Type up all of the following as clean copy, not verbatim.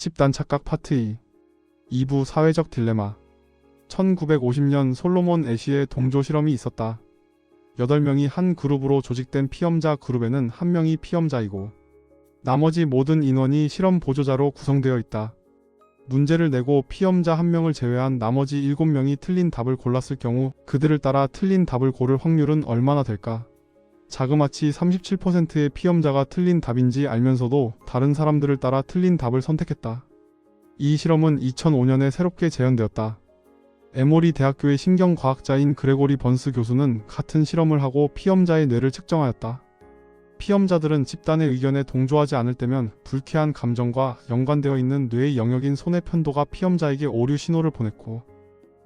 집단 착각 파트 2 2부 사회적 딜레마 1950년 솔로몬 애쉬의 동조 실험이 있었다. 8명이 한 그룹으로 조직된 피험자 그룹에는 1명이 피험자이고 나머지 모든 인원이 실험 보조자로 구성되어 있다. 문제를 내고 피험자 1명을 제외한 나머지 7명이 틀린 답을 골랐을 경우 그들을 따라 틀린 답을 고를 확률은 얼마나 될까? 자그마치 37%의 피험자가 틀린 답인지 알면서도 다른 사람들을 따라 틀린 답을 선택했다. 이 실험은 2005년에 새롭게 재현되었다. 에모리 대학교의 신경과학자인 그레고리 번스 교수는 같은 실험을 하고 피험자의 뇌를 측정하였다. 피험자들은 집단의 의견에 동조하지 않을 때면 불쾌한 감정과 연관되어 있는 뇌의 영역인 손의 편도가 피험자에게 오류 신호를 보냈고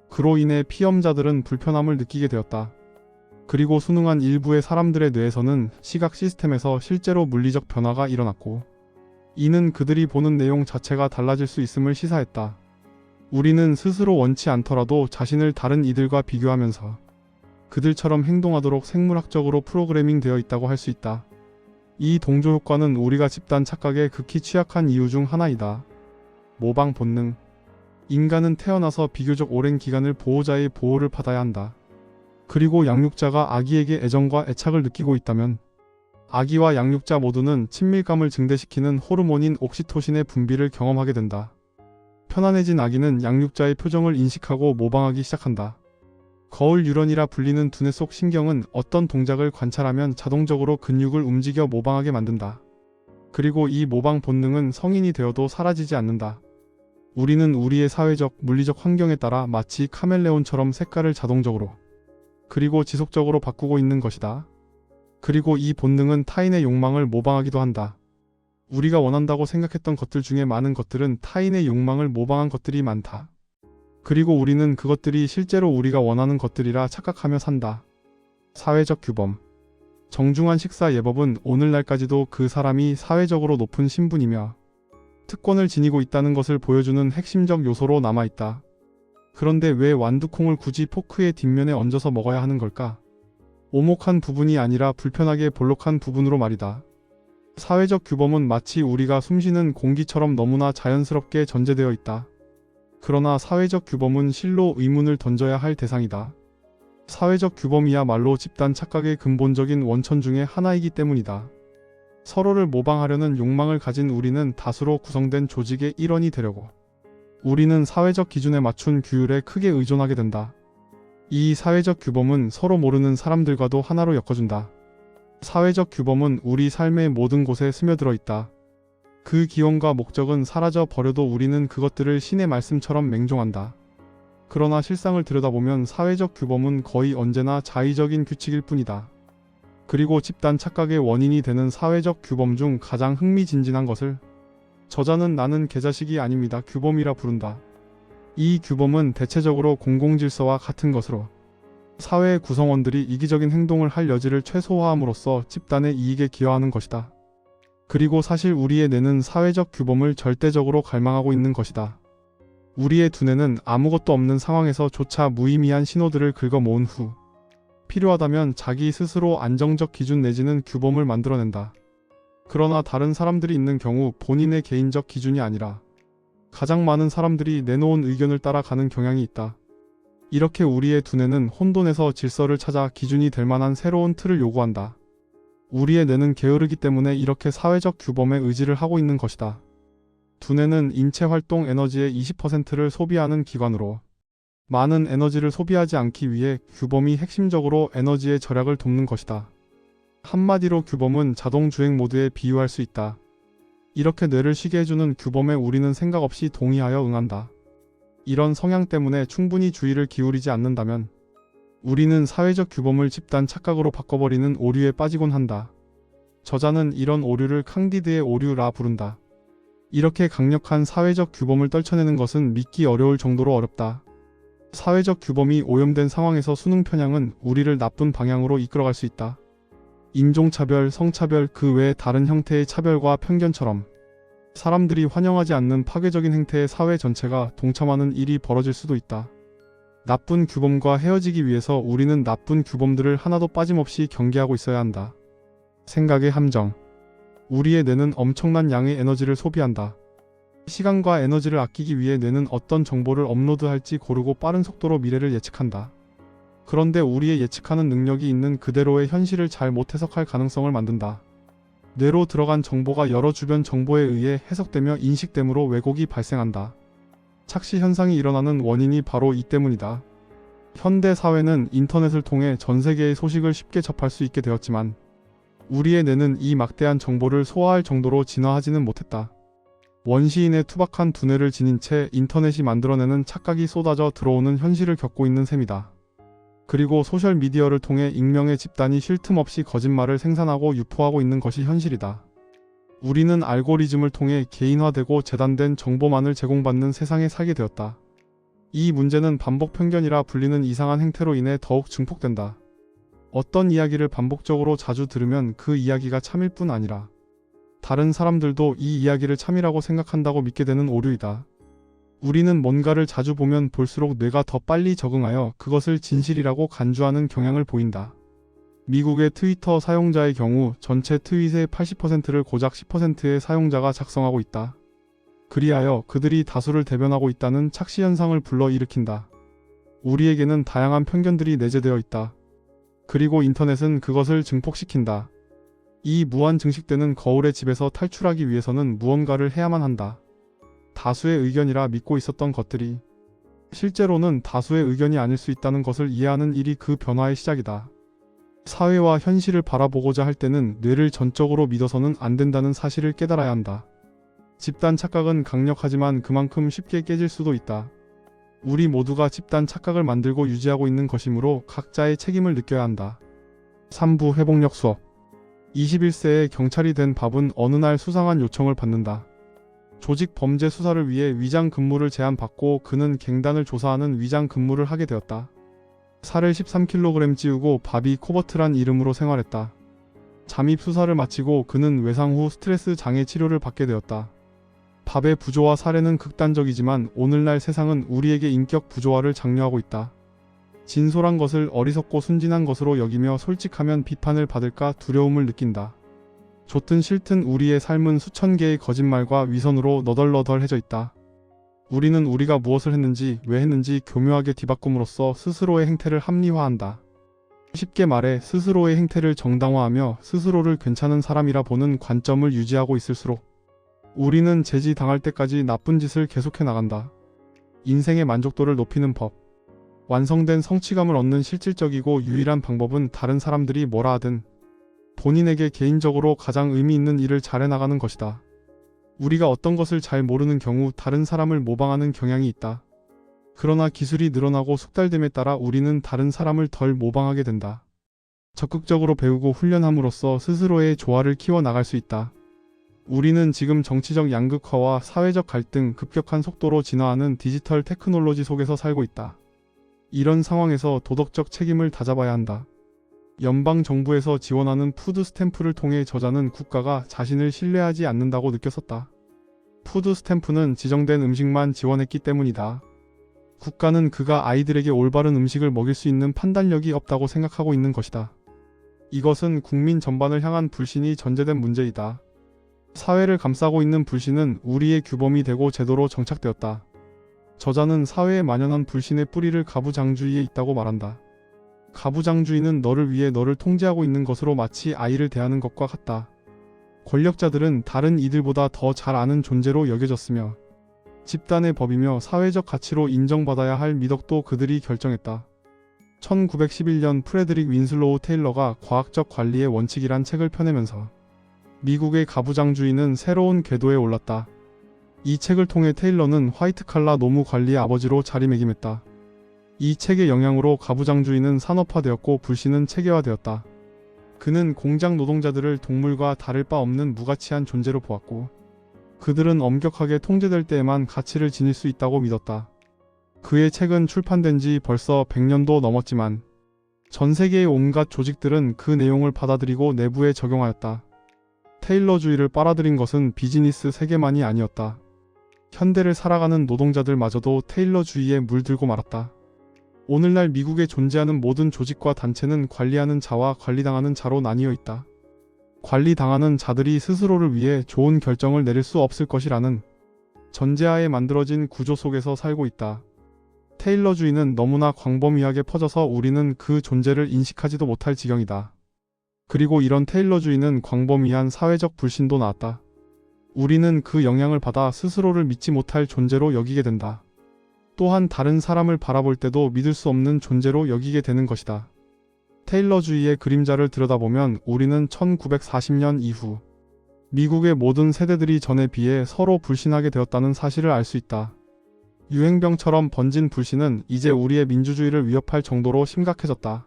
그로 인해 피험자들은 불편함을 느끼게 되었다. 그리고 순응한 일부의 사람들의 뇌에서는 시각 시스템에서 실제로 물리적 변화가 일어났고 이는 그들이 보는 내용 자체가 달라질 수 있음을 시사했다. 우리는 스스로 원치 않더라도 자신을 다른 이들과 비교하면서 그들처럼 행동하도록 생물학적으로 프로그래밍 되어 있다고 할 수 있다. 이 동조 효과는 우리가 집단 착각에 극히 취약한 이유 중 하나이다. 모방 본능. 인간은 태어나서 비교적 오랜 기간을 보호자의 보호를 받아야 한다. 그리고 양육자가 아기에게 애정과 애착을 느끼고 있다면 아기와 양육자 모두는 친밀감을 증대시키는 호르몬인 옥시토신의 분비를 경험하게 된다. 편안해진 아기는 양육자의 표정을 인식하고 모방하기 시작한다. 거울 유런이라 불리는 두뇌 속 신경은 어떤 동작을 관찰하면 자동적으로 근육을 움직여 모방하게 만든다. 그리고 이 모방 본능은 성인이 되어도 사라지지 않는다. 우리는 우리의 사회적, 물리적 환경에 따라 마치 카멜레온처럼 색깔을 자동적으로 그리고 지속적으로 바꾸고 있는 것이다. 그리고 이 본능은 타인의 욕망을 모방하기도 한다. 우리가 원한다고 생각했던 것들 중에 많은 것들은 타인의 욕망을 모방한 것들이 많다. 그리고 우리는 그것들이 실제로 우리가 원하는 것들이라 착각하며 산다. 사회적 규범. 정중한 식사 예법은 오늘날까지도 그 사람이 사회적으로 높은 신분이며 특권을 지니고 있다는 것을 보여주는 핵심적 요소로 남아있다. 그런데 왜 완두콩을 굳이 포크의 뒷면에 얹어서 먹어야 하는 걸까? 오목한 부분이 아니라 불편하게 볼록한 부분으로 말이다. 사회적 규범은 마치 우리가 숨쉬는 공기처럼 너무나 자연스럽게 전제되어 있다. 그러나 사회적 규범은 실로 의문을 던져야 할 대상이다. 사회적 규범이야말로 집단 착각의 근본적인 원천 중의 하나이기 때문이다. 서로를 모방하려는 욕망을 가진 우리는 다수로 구성된 조직의 일원이 되려고 우리는 사회적 기준에 맞춘 규율에 크게 의존하게 된다. 이 사회적 규범은 서로 모르는 사람들과도 하나로 엮어준다. 사회적 규범은 우리 삶의 모든 곳에 스며들어 있다. 그 기원과 목적은 사라져 버려도 우리는 그것들을 신의 말씀처럼 맹종한다. 그러나 실상을 들여다보면 사회적 규범은 거의 언제나 자의적인 규칙일 뿐이다. 그리고 집단 착각의 원인이 되는 사회적 규범 중 가장 흥미진진한 것을 저자는 나는 개자식이 아닙니다. 규범이라 부른다. 이 규범은 대체적으로 공공질서와 같은 것으로 사회의 구성원들이 이기적인 행동을 할 여지를 최소화함으로써 집단의 이익에 기여하는 것이다. 그리고 사실 우리의 뇌는 사회적 규범을 절대적으로 갈망하고 있는 것이다. 우리의 두뇌는 아무것도 없는 상황에서조차 무의미한 신호들을 긁어 모은 후 필요하다면 자기 스스로 안정적 기준 내지는 규범을 만들어낸다. 그러나 다른 사람들이 있는 경우 본인의 개인적 기준이 아니라 가장 많은 사람들이 내놓은 의견을 따라가는 경향이 있다. 이렇게 우리의 두뇌는 혼돈에서 질서를 찾아 기준이 될 만한 새로운 틀을 요구한다. 우리의 뇌는 게으르기 때문에 이렇게 사회적 규범에 의지를 하고 있는 것이다. 두뇌는 인체 활동 에너지의 20%를 소비하는 기관으로 많은 에너지를 소비하지 않기 위해 규범이 핵심적으로 에너지의 절약을 돕는 것이다. 한마디로 규범은 자동 주행 모드에 비유할 수 있다. 이렇게 뇌를 쉬게 해주는 규범에 우리는 생각 없이 동의하여 응한다. 이런 성향 때문에 충분히 주의를 기울이지 않는다면 우리는 사회적 규범을 집단 착각으로 바꿔버리는 오류에 빠지곤 한다. 저자는 이런 오류를 캉디드의 오류라 부른다. 이렇게 강력한 사회적 규범을 떨쳐내는 것은 믿기 어려울 정도로 어렵다. 사회적 규범이 오염된 상황에서 수능 편향은 우리를 나쁜 방향으로 이끌어갈 수 있다. 인종차별, 성차별, 그 외의 다른 형태의 차별과 편견처럼 사람들이 환영하지 않는 파괴적인 행태의 사회 전체가 동참하는 일이 벌어질 수도 있다. 나쁜 규범과 헤어지기 위해서 우리는 나쁜 규범들을 하나도 빠짐없이 경계하고 있어야 한다. 생각의 함정. 우리의 뇌는 엄청난 양의 에너지를 소비한다. 시간과 에너지를 아끼기 위해 뇌는 어떤 정보를 업로드할지 고르고 빠른 속도로 미래를 예측한다. 그런데 우리의 예측하는 능력이 있는 그대로의 현실을 잘 못 해석할 가능성을 만든다. 뇌로 들어간 정보가 여러 주변 정보에 의해 해석되며 인식됨으로 왜곡이 발생한다. 착시 현상이 일어나는 원인이 바로 이 때문이다. 현대 사회는 인터넷을 통해 전 세계의 소식을 쉽게 접할 수 있게 되었지만 우리의 뇌는 이 막대한 정보를 소화할 정도로 진화하지는 못했다. 원시인의 투박한 두뇌를 지닌 채 인터넷이 만들어내는 착각이 쏟아져 들어오는 현실을 겪고 있는 셈이다. 그리고 소셜미디어를 통해 익명의 집단이 쉴 틈 없이 거짓말을 생산하고 유포하고 있는 것이 현실이다. 우리는 알고리즘을 통해 개인화되고 재단된 정보만을 제공받는 세상에 살게 되었다. 이 문제는 반복 편견이라 불리는 이상한 행태로 인해 더욱 증폭된다. 어떤 이야기를 반복적으로 자주 들으면 그 이야기가 참일 뿐 아니라 다른 사람들도 이 이야기를 참이라고 생각한다고 믿게 되는 오류이다. 우리는 뭔가를 자주 보면 볼수록 뇌가 더 빨리 적응하여 그것을 진실이라고 간주하는 경향을 보인다. 미국의 트위터 사용자의 경우 전체 트윗의 80%를 고작 10%의 사용자가 작성하고 있다. 그리하여 그들이 다수를 대변하고 있다는 착시 현상을 불러일으킨다. 우리에게는 다양한 편견들이 내재되어 있다. 그리고 인터넷은 그것을 증폭시킨다. 이 무한 증식되는 거울의 집에서 탈출하기 위해서는 무언가를 해야만 한다. 다수의 의견이라 믿고 있었던 것들이 실제로는 다수의 의견이 아닐 수 있다는 것을 이해하는 일이 그 변화의 시작이다. 사회와 현실을 바라보고자 할 때는 뇌를 전적으로 믿어서는 안 된다는 사실을 깨달아야 한다. 집단 착각은 강력하지만 그만큼 쉽게 깨질 수도 있다. 우리 모두가 집단 착각을 만들고 유지하고 있는 것이므로 각자의 책임을 느껴야 한다. 3부 회복력 수업. 21세의 경찰이 된 밥은 어느 날 수상한 요청을 받는다. 조직 범죄 수사를 위해 위장 근무를 제안받고 그는 갱단을 조사하는 위장 근무를 하게 되었다. 살을 13kg 찌우고 밥이 코버트란 이름으로 생활했다. 잠입 수사를 마치고 그는 외상 후 스트레스 장애 치료를 받게 되었다. 밥의 부조화 사례는 극단적이지만 오늘날 세상은 우리에게 인격 부조화를 장려하고 있다. 진솔한 것을 어리석고 순진한 것으로 여기며 솔직하면 비판을 받을까 두려움을 느낀다. 좋든 싫든 우리의 삶은 수천 개의 거짓말과 위선으로 너덜너덜해져 있다. 우리는 우리가 무엇을 했는지 왜 했는지 교묘하게 뒤바꿈으로써 스스로의 행태를 합리화한다. 쉽게 말해 스스로의 행태를 정당화하며 스스로를 괜찮은 사람이라 보는 관점을 유지하고 있을수록 우리는 제지당할 때까지 나쁜 짓을 계속해 나간다. 인생의 만족도를 높이는 법. 완성된 성취감을 얻는 실질적이고 유일한 방법은 다른 사람들이 뭐라 하든 본인에게 개인적으로 가장 의미 있는 일을 잘해나가는 것이다. 우리가 어떤 것을 잘 모르는 경우 다른 사람을 모방하는 경향이 있다. 그러나 기술이 늘어나고 숙달됨에 따라 우리는 다른 사람을 덜 모방하게 된다. 적극적으로 배우고 훈련함으로써 스스로의 조화를 키워나갈 수 있다. 우리는 지금 정치적 양극화와 사회적 갈등, 급격한 속도로 진화하는 디지털 테크놀로지 속에서 살고 있다. 이런 상황에서 도덕적 책임을 다잡아야 한다. 연방정부에서 지원하는 푸드 스탬프를 통해 저자는 국가가 자신을 신뢰하지 않는다고 느꼈었다. 푸드 스탬프는 지정된 음식만 지원했기 때문이다. 국가는 그가 아이들에게 올바른 음식을 먹일 수 있는 판단력이 없다고 생각하고 있는 것이다. 이것은 국민 전반을 향한 불신이 전제된 문제이다. 사회를 감싸고 있는 불신은 우리의 규범이 되고 제도로 정착되었다. 저자는 사회에 만연한 불신의 뿌리를 가부장주의에 있다고 말한다. 가부장주의는 너를 위해 너를 통제하고 있는 것으로 마치 아이를 대하는 것과 같다. 권력자들은 다른 이들보다 더 잘 아는 존재로 여겨졌으며 집단의 법이며 사회적 가치로 인정받아야 할 미덕도 그들이 결정했다. 1911년 프레드릭 윈슬로우 테일러가 과학적 관리의 원칙이란 책을 펴내면서 미국의 가부장주의는 새로운 궤도에 올랐다. 이 책을 통해 테일러는 화이트칼라 노무 관리의 아버지로 자리매김했다. 이 책의 영향으로 가부장주의는 산업화되었고 불신은 체계화되었다. 그는 공장 노동자들을 동물과 다를 바 없는 무가치한 존재로 보았고 그들은 엄격하게 통제될 때에만 가치를 지닐 수 있다고 믿었다. 그의 책은 출판된 지 벌써 100년도 넘었지만 전 세계의 온갖 조직들은 그 내용을 받아들이고 내부에 적용하였다. 테일러주의를 빨아들인 것은 비즈니스 세계만이 아니었다. 현대를 살아가는 노동자들마저도 테일러주의에 물들고 말았다. 오늘날 미국에 존재하는 모든 조직과 단체는 관리하는 자와 관리당하는 자로 나뉘어 있다. 관리당하는 자들이 스스로를 위해 좋은 결정을 내릴 수 없을 것이라는 전제하에 만들어진 구조 속에서 살고 있다. 테일러주의는 너무나 광범위하게 퍼져서 우리는 그 존재를 인식하지도 못할 지경이다. 그리고 이런 테일러주의는 광범위한 사회적 불신도 낳았다. 우리는 그 영향을 받아 스스로를 믿지 못할 존재로 여기게 된다. 또한 다른 사람을 바라볼 때도 믿을 수 없는 존재로 여기게 되는 것이다. 테일러주의의 그림자를 들여다보면 우리는 1940년 이후 미국의 모든 세대들이 전에 비해 서로 불신하게 되었다는 사실을 알 수 있다. 유행병처럼 번진 불신은 이제 우리의 민주주의를 위협할 정도로 심각해졌다.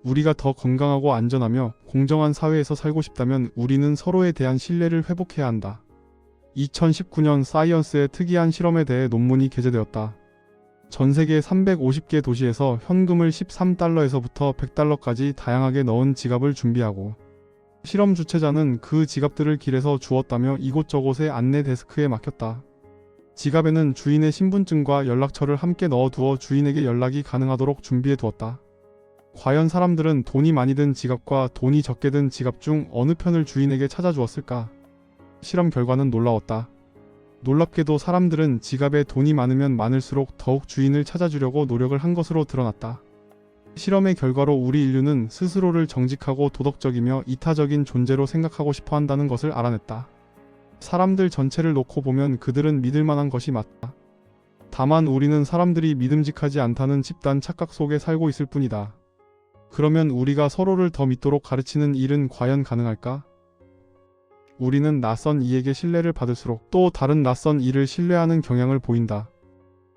우리가 더 건강하고 안전하며 공정한 사회에서 살고 싶다면 우리는 서로에 대한 신뢰를 회복해야 한다. 2019년 사이언스의 특이한 실험에 대해 논문이 게재되었다. 전 세계 350개 도시에서 현금을 13달러에서부터 100달러까지 다양하게 넣은 지갑을 준비하고 실험 주최자는 그 지갑들을 길에서 주었다며 이곳저곳의 안내 데스크에 맡겼다. 지갑에는 주인의 신분증과 연락처를 함께 넣어두어 주인에게 연락이 가능하도록 준비해 두었다. 과연 사람들은 돈이 많이 든 지갑과 돈이 적게 든 지갑 중 어느 편을 주인에게 찾아주었을까? 실험 결과는 놀라웠다. 놀랍게도 사람들은 지갑에 돈이 많으면 많을수록 더욱 주인을 찾아주려고 노력을 한 것으로 드러났다. 실험의 결과로 우리 인류는 스스로를 정직하고 도덕적이며 이타적인 존재로 생각하고 싶어 한다는 것을 알아냈다. 사람들 전체를 놓고 보면 그들은 믿을 만한 것이 맞다. 다만 우리는 사람들이 믿음직하지 않다는 집단 착각 속에 살고 있을 뿐이다. 그러면 우리가 서로를 더 믿도록 가르치는 일은 과연 가능할까? 우리는 낯선 이에게 신뢰를 받을수록 또 다른 낯선 이를 신뢰하는 경향을 보인다.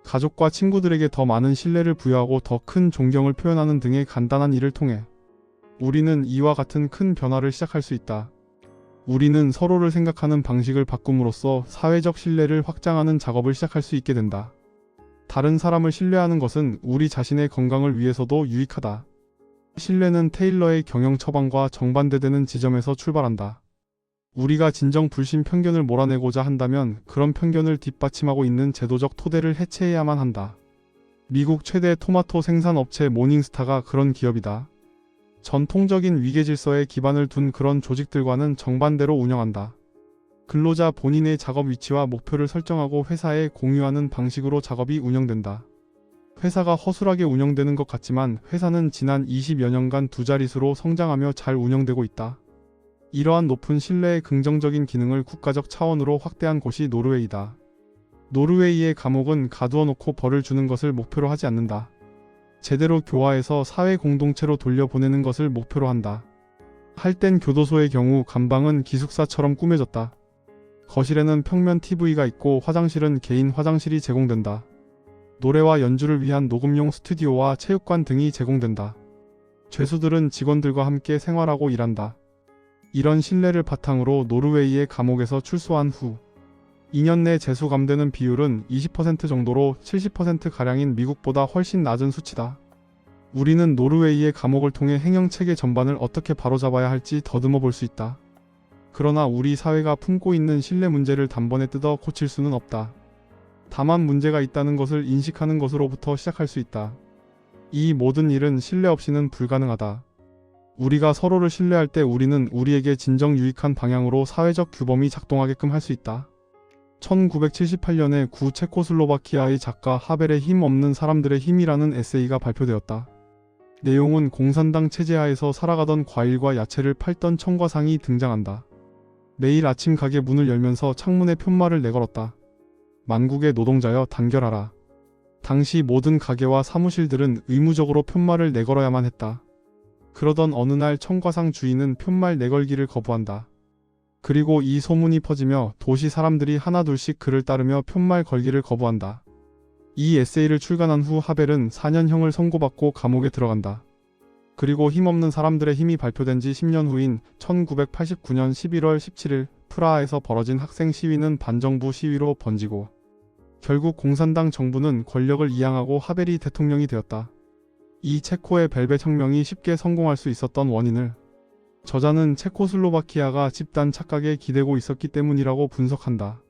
가족과 친구들에게 더 많은 신뢰를 부여하고 더 큰 존경을 표현하는 등의 간단한 일을 통해 우리는 이와 같은 큰 변화를 시작할 수 있다. 우리는 서로를 생각하는 방식을 바꿈으로써 사회적 신뢰를 확장하는 작업을 시작할 수 있게 된다. 다른 사람을 신뢰하는 것은 우리 자신의 건강을 위해서도 유익하다. 신뢰는 테일러의 경영 처방과 정반대되는 지점에서 출발한다. 우리가 진정 불신 편견을 몰아내고자 한다면 그런 편견을 뒷받침하고 있는 제도적 토대를 해체해야만 한다. 미국 최대 토마토 생산 업체 모닝스타가 그런 기업이다. 전통적인 위계 질서에 기반을 둔 그런 조직들과는 정반대로 운영한다. 근로자 본인의 작업 위치와 목표를 설정하고 회사에 공유하는 방식으로 작업이 운영된다. 회사가 허술하게 운영되는 것 같지만 회사는 지난 20여 년간 두 자릿수로 성장하며 잘 운영되고 있다. 이러한 높은 신뢰의 긍정적인 기능을 국가적 차원으로 확대한 곳이 노르웨이다. 노르웨이의 감옥은 가두어 놓고 벌을 주는 것을 목표로 하지 않는다. 제대로 교화해서 사회 공동체로 돌려보내는 것을 목표로 한다. 할땐 교도소의 경우 감방은 기숙사처럼 꾸며졌다. 거실에는 평면 TV가 있고 화장실은 개인 화장실이 제공된다. 노래와 연주를 위한 녹음용 스튜디오와 체육관 등이 제공된다. 죄수들은 직원들과 함께 생활하고 일한다. 이런 신뢰를 바탕으로 노르웨이의 감옥에서 출소한 후 2년 내 재수감되는 비율은 20% 정도로 70%가량인 미국보다 훨씬 낮은 수치다. 우리는 노르웨이의 감옥을 통해 행정체계 전반을 어떻게 바로잡아야 할지 더듬어 볼 수 있다. 그러나 우리 사회가 품고 있는 신뢰 문제를 단번에 뜯어 고칠 수는 없다. 다만 문제가 있다는 것을 인식하는 것으로부터 시작할 수 있다. 이 모든 일은 신뢰 없이는 불가능하다. 우리가 서로를 신뢰할 때 우리는 우리에게 진정 유익한 방향으로 사회적 규범이 작동하게끔 할 수 있다. 1978년에 구 체코슬로바키아의 작가 하벨의 힘 없는 사람들의 힘이라는 에세이가 발표되었다. 내용은 공산당 체제하에서 살아가던 과일과 야채를 팔던 청과상이 등장한다. 매일 아침 가게 문을 열면서 창문에 편말을 내걸었다. 만국의 노동자여 단결하라. 당시 모든 가게와 사무실들은 의무적으로 편말을 내걸어야만 했다. 그러던 어느 날 청과상 주인은 편말 내걸기를 거부한다. 그리고 이 소문이 퍼지며 도시 사람들이 하나둘씩 그를 따르며 편말 걸기를 거부한다. 이 에세이를 출간한 후 하벨은 4년형을 선고받고 감옥에 들어간다. 그리고 힘없는 사람들의 힘이 발표된 지 10년 후인 1989년 11월 17일 프라하에서 벌어진 학생 시위는 반정부 시위로 번지고 결국 공산당 정부는 권력을 이양하고 하벨이 대통령이 되었다. 이 체코의 벨벳 혁명이 쉽게 성공할 수 있었던 원인을 저자는 체코슬로바키아가 집단 착각에 기대고 있었기 때문이라고 분석한다.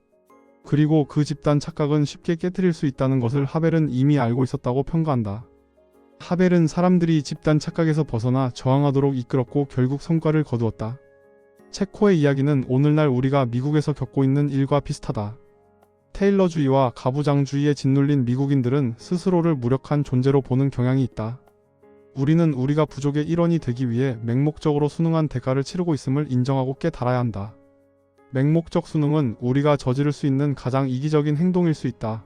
그리고 그 집단 착각은 쉽게 깨트릴 수 있다는 것을 하벨은 이미 알고 있었다고 평가한다. 하벨은 사람들이 집단 착각에서 벗어나 저항하도록 이끌었고 결국 성과를 거두었다. 체코의 이야기는 오늘날 우리가 미국에서 겪고 있는 일과 비슷하다. 테일러주의와 가부장주의에 짓눌린 미국인들은 스스로를 무력한 존재로 보는 경향이 있다. 우리는 우리가 부족의 일원이 되기 위해 맹목적으로 순응한 대가를 치르고 있음을 인정하고 깨달아야 한다. 맹목적 순응은 우리가 저지를 수 있는 가장 이기적인 행동일 수 있다.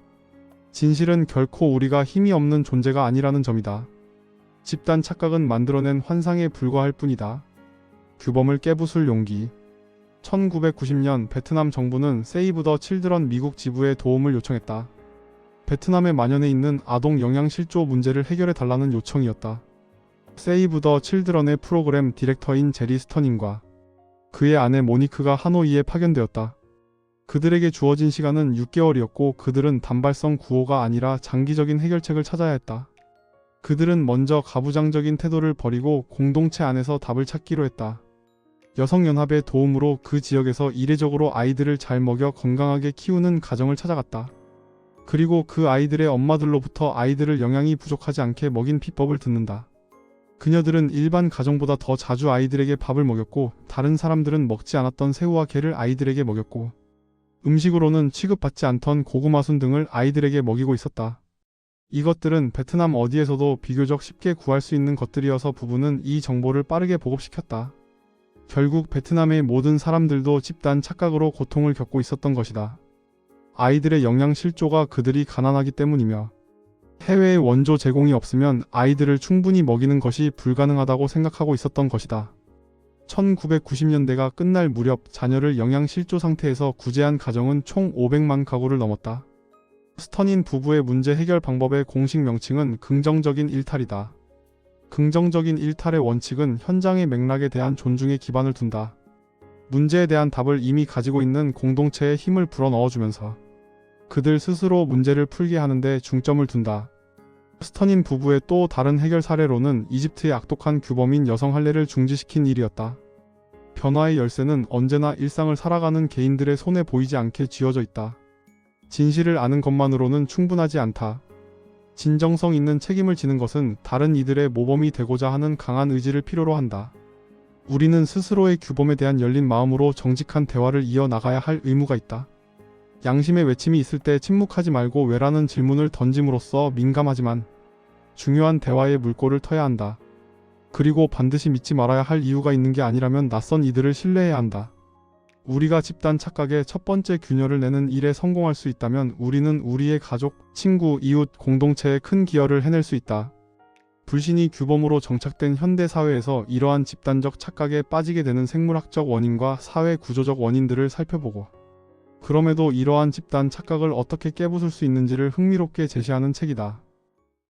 진실은 결코 우리가 힘이 없는 존재가 아니라는 점이다. 집단 착각은 만들어낸 환상에 불과할 뿐이다. 규범을 깨부술 용기. 1990년 베트남 정부는 세이브 더 칠드런 미국 지부에 도움을 요청했다. 베트남에 만연해 있는 아동 영양실조 문제를 해결해 달라는 요청이었다. 세이브 더 칠드런의 프로그램 디렉터인 제리 스터닝과 그의 아내 모니크가 하노이에 파견되었다. 그들에게 주어진 시간은 6개월이었고 그들은 단발성 구호가 아니라 장기적인 해결책을 찾아야 했다. 그들은 먼저 가부장적인 태도를 버리고 공동체 안에서 답을 찾기로 했다. 여성연합의 도움으로 그 지역에서 이례적으로 아이들을 잘 먹여 건강하게 키우는 가정을 찾아갔다. 그리고 그 아이들의 엄마들로부터 아이들을 영양이 부족하지 않게 먹인 비법을 듣는다. 그녀들은 일반 가정보다 더 자주 아이들에게 밥을 먹였고 다른 사람들은 먹지 않았던 새우와 게를 아이들에게 먹였고 음식으로는 취급받지 않던 고구마순 등을 아이들에게 먹이고 있었다. 이것들은 베트남 어디에서도 비교적 쉽게 구할 수 있는 것들이어서 부부는 이 정보를 빠르게 보급시켰다. 결국 베트남의 모든 사람들도 집단 착각으로 고통을 겪고 있었던 것이다. 아이들의 영양 실조가 그들이 가난하기 때문이며 해외의 원조 제공이 없으면 아이들을 충분히 먹이는 것이 불가능하다고 생각하고 있었던 것이다. 1990년대가 끝날 무렵 자녀를 영양 실조 상태에서 구제한 가정은 총 500만 가구를 넘었다. 스터닌 부부의 문제 해결 방법의 공식 명칭은 긍정적인 일탈이다. 긍정적인 일탈의 원칙은 현장의 맥락에 대한 존중에 기반을 둔다. 문제에 대한 답을 이미 가지고 있는 공동체에 힘을 불어넣어주면서 그들 스스로 문제를 풀게 하는데 중점을 둔다. 스터닌 부부의 또 다른 해결 사례로는 이집트의 악독한 규범인 여성 할례를 중지시킨 일이었다. 변화의 열쇠는 언제나 일상을 살아가는 개인들의 손에 보이지 않게 쥐어져 있다. 진실을 아는 것만으로는 충분하지 않다. 진정성 있는 책임을 지는 것은 다른 이들의 모범이 되고자 하는 강한 의지를 필요로 한다. 우리는 스스로의 규범에 대한 열린 마음으로 정직한 대화를 이어나가야 할 의무가 있다. 양심의 외침이 있을 때 침묵하지 말고 왜라는 질문을 던짐으로써 민감하지만 중요한 대화의 물꼬를 터야 한다. 그리고 반드시 믿지 말아야 할 이유가 있는 게 아니라면 낯선 이들을 신뢰해야 한다. 우리가 집단 착각의 첫 번째 균열을 내는 일에 성공할 수 있다면 우리는 우리의 가족, 친구, 이웃, 공동체에 큰 기여를 해낼 수 있다. 불신이 규범으로 정착된 현대 사회에서 이러한 집단적 착각에 빠지게 되는 생물학적 원인과 사회 구조적 원인들을 살펴보고 그럼에도 이러한 집단 착각을 어떻게 깨부술 수 있는지를 흥미롭게 제시하는 책이다.